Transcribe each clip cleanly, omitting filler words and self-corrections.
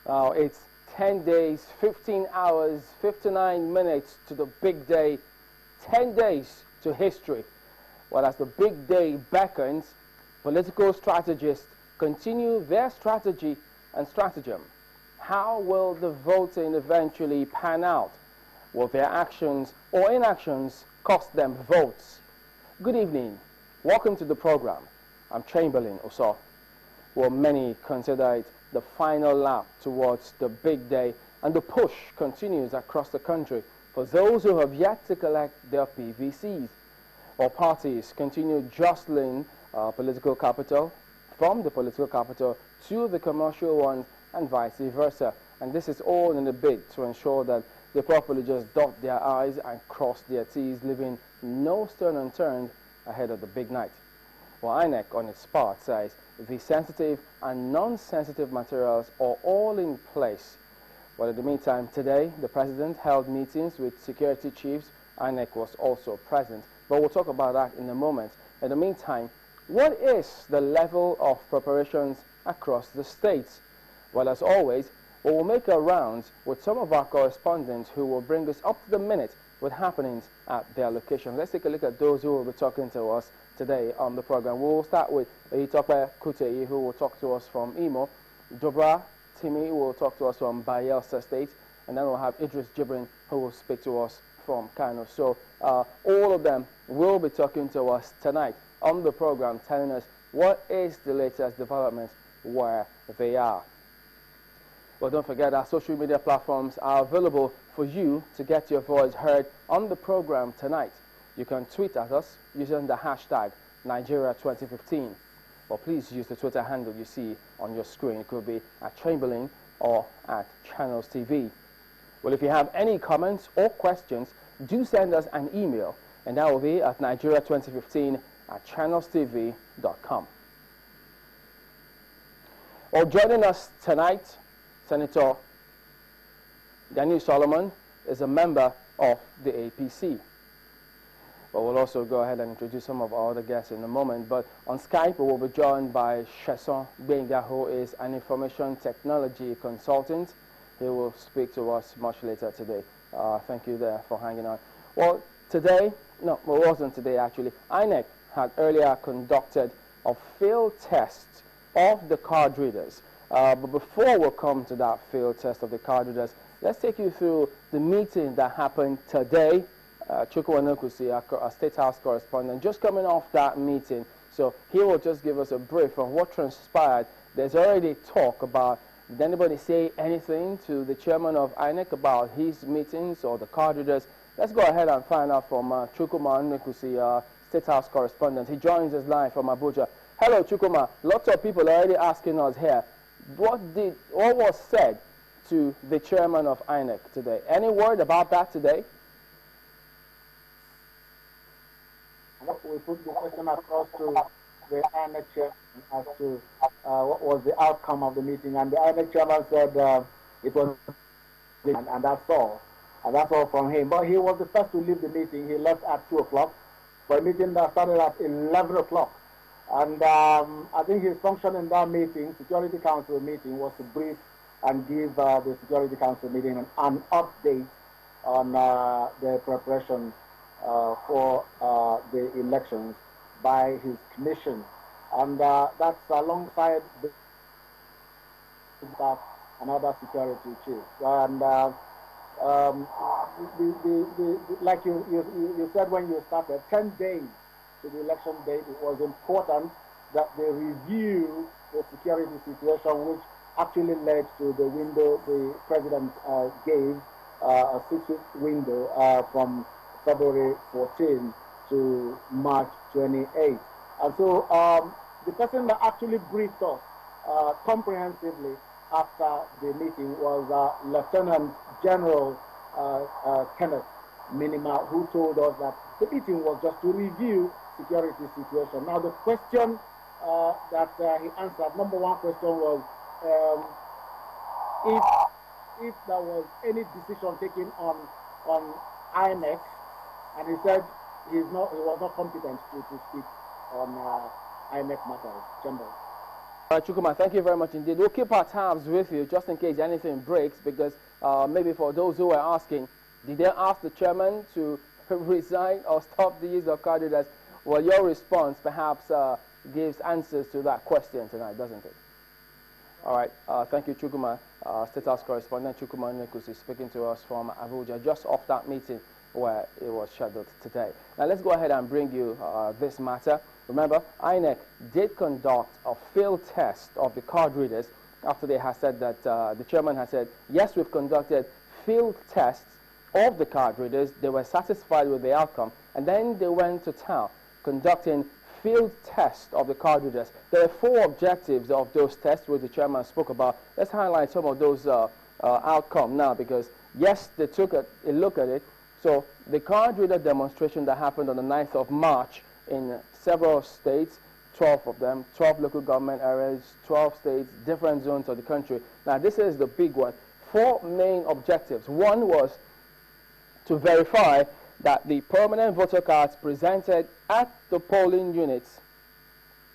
It's 10 days, 15 hours, 59 minutes to the big day, 10 days to history. Well, as the big day beckons, political strategists continue their strategy and stratagem. How will the voting eventually pan out? Will their actions or inactions cost them votes? Good evening. Welcome to the program. I'm Chamberlain Oso. Well, many consider it the final lap towards the big day, and the push continues across the country for those who have yet to collect their PVCs. While parties continue jostling political capital from the political capital to the commercial ones and vice versa. And this is all in a bid to ensure that they properly just dot their I's and cross their T's, leaving no stone unturned ahead of the big night. Well, INEC on its part says the sensitive and non-sensitive materials are all in place. Well, in the meantime, today, the president held meetings with security chiefs. INEC was also present, but we'll talk about that in a moment. In the meantime, what is the level of preparations across the states? Well, as always, we will make our rounds with some of our correspondents who will bring us up to the minute with happenings at their location. Let's take a look at those who will be talking to us today on the program. We will start with Itope Kutei, who will talk to us from Imo. Dobra Timi will talk to us from Bayelsa State. And then we'll have Idris Jibrin, who will speak to us from Kano. So all of them will be talking to us tonight on the program, telling us what is the latest development where they are. Well, don't forget our social media platforms are available for you to get your voice heard on the program tonight. You can tweet at us using the hashtag Nigeria2015. Or please use the Twitter handle you see on your screen. It could be at Chamberlain or at Channels TV. Well, if you have any comments or questions, do send us an email, and that will be at Nigeria2015@channelstv.com. Well, joining us tonight, Senator Daniel Solomon is a member of the APC. But we'll also go ahead and introduce some of our other guests in a moment. But on Skype, we will be joined by Sheson Benga, who is an information technology consultant. He will speak to us much later today. Thank you there for hanging on. Well, today, no, it wasn't today actually. INEC had earlier conducted a field test of the card readers. But before we come to that field test of the card readers, let's take you through the meeting that happened today. Chukwu Anokusi, our State House correspondent, just coming off that meeting. So he will just give us a brief of what transpired. There's already talk about, did anybody say anything to the chairman of INEC about his meetings or the card readers? Let's go ahead and find out from Chukwu Anokusi, State House correspondent. He joins us live from Abuja. Hello, Chukuma. Lots of people are already asking us here, what was said to the chairman of INEC today? Any word about that today? We put the question across to the INEC chairman as to what was the outcome of the meeting, and the INEC chairman said it was, and that's all. And that's all from him. But he was the first to leave the meeting. He left at 2 o'clock for a meeting that started at 11 o'clock. And I think his function in that meeting, Security Council meeting, was to brief and give the Security Council meeting an update on the preparation for the elections by his commission. And that's alongside another security chief. And like you said when you started, 10 days to the election date, it was important that they review the security situation, which actually led to the window the president gave, a 6-week window from February 14 to March 28. And so the person that actually briefed us comprehensively after the meeting was Lieutenant General Kenneth Minima, who told us that the meeting was just to review security situation. Now the question that he answered, number one question was if there was any decision taken on INEC, and he said he was not competent to speak on INEC matters. Chamber. Chukuma, thank you very much indeed. We'll keep our tabs with you just in case anything breaks, because maybe for those who are asking, did they ask the chairman to resign or stop the use of card readers? Well, your response perhaps gives answers to that question tonight, doesn't it? All right. Thank you, Chukuma. State House correspondent Chukuma Nikus is speaking to us from Abuja, just off that meeting where it was scheduled today. Now, let's go ahead and bring you this matter. Remember, INEC did conduct a field test of the card readers after they had said that the chairman had said, yes, we've conducted field tests of the card readers. They were satisfied with the outcome, and then they went to town conducting field tests of the card readers. There are 4 objectives of those tests which the chairman spoke about. Let's highlight some of those outcomes now, because yes, they took a look at it. So the card reader demonstration that happened on the 9th of March in several states, 12 of them, 12 local government areas, 12 states, different zones of the country. Now this is the big one. 4 main objectives. One was to verify that the permanent voter cards presented at the polling units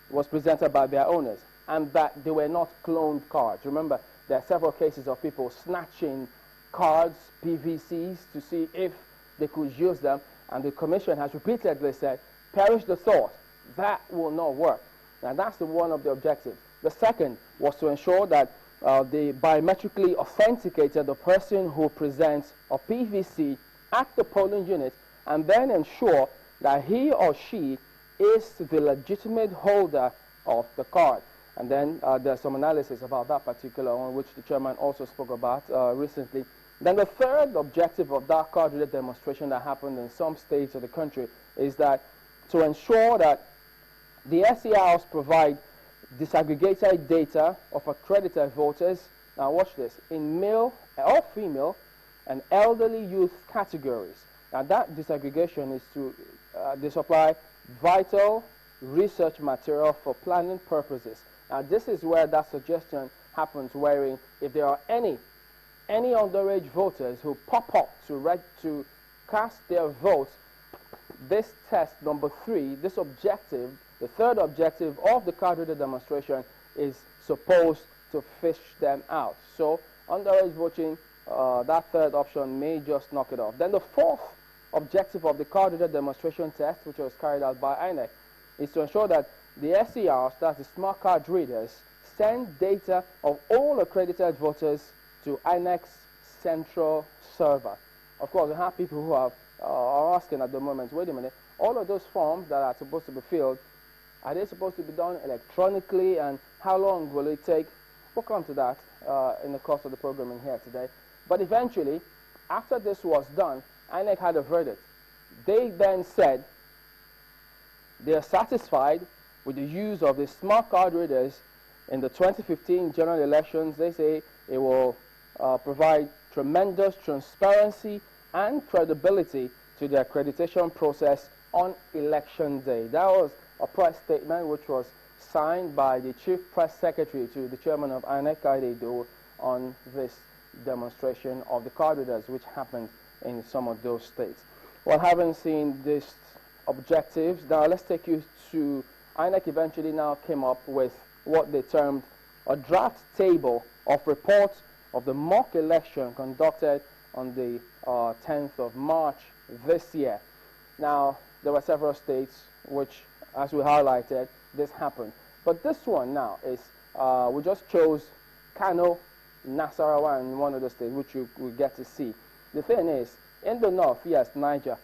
was presented by their owners, and that they were not cloned cards. Remember, there are several cases of people snatching cards, PVCs, to see if they could use them, and the commission has repeatedly said, perish the thought, that will not work. Now that's one of the objectives. The second was to ensure that they biometrically authenticated the person who presents a PVC at the polling unit, and then ensure that he or she is the legitimate holder of the card. And then there's some analysis about that particular one, which the chairman also spoke about recently. Then the third objective of that card reader demonstration that happened in some states of the country is that to ensure that the SERs provide disaggregated data of accredited voters, now watch this, in male or female and elderly youth categories. Now that disaggregation is to they supply vital research material for planning purposes. Now this is where that suggestion happens, wherein if there are any underage voters who pop up to cast their votes, this test number 3, this objective, the third objective of the card reader demonstration, is supposed to fish them out. So underage voting, that third option may just knock it off. Then the fourth objective of the card reader demonstration test, which was carried out by INEC, is to ensure that the SERs, that's the smart card readers, send data of all accredited voters to INEC's central server. Of course, we have people who are asking at the moment, wait a minute, all of those forms that are supposed to be filled, are they supposed to be done electronically, and how long will it take? We'll come to that in the course of the programming here today. But eventually, after this was done, INEC had a verdict. They then said they are satisfied with the use of the smart card readers in the 2015 general elections. They say it will provide tremendous transparency and credibility to the accreditation process on election day. That was a press statement which was signed by the chief press secretary to the chairman of INEC, Kaidedo, on this demonstration of the card readers, which happened in some of those states. Well, having seen these objectives, now let's take you to INEC eventually now came up with what they termed a draft table of reports of the mock election conducted on the 10th of March this year. Now, there were several states which, as we highlighted, this happened. But this one now is, we just chose Kano, Nasarawa, and one of the states, which you will get to see. The thing is, in the north, yes, Niger,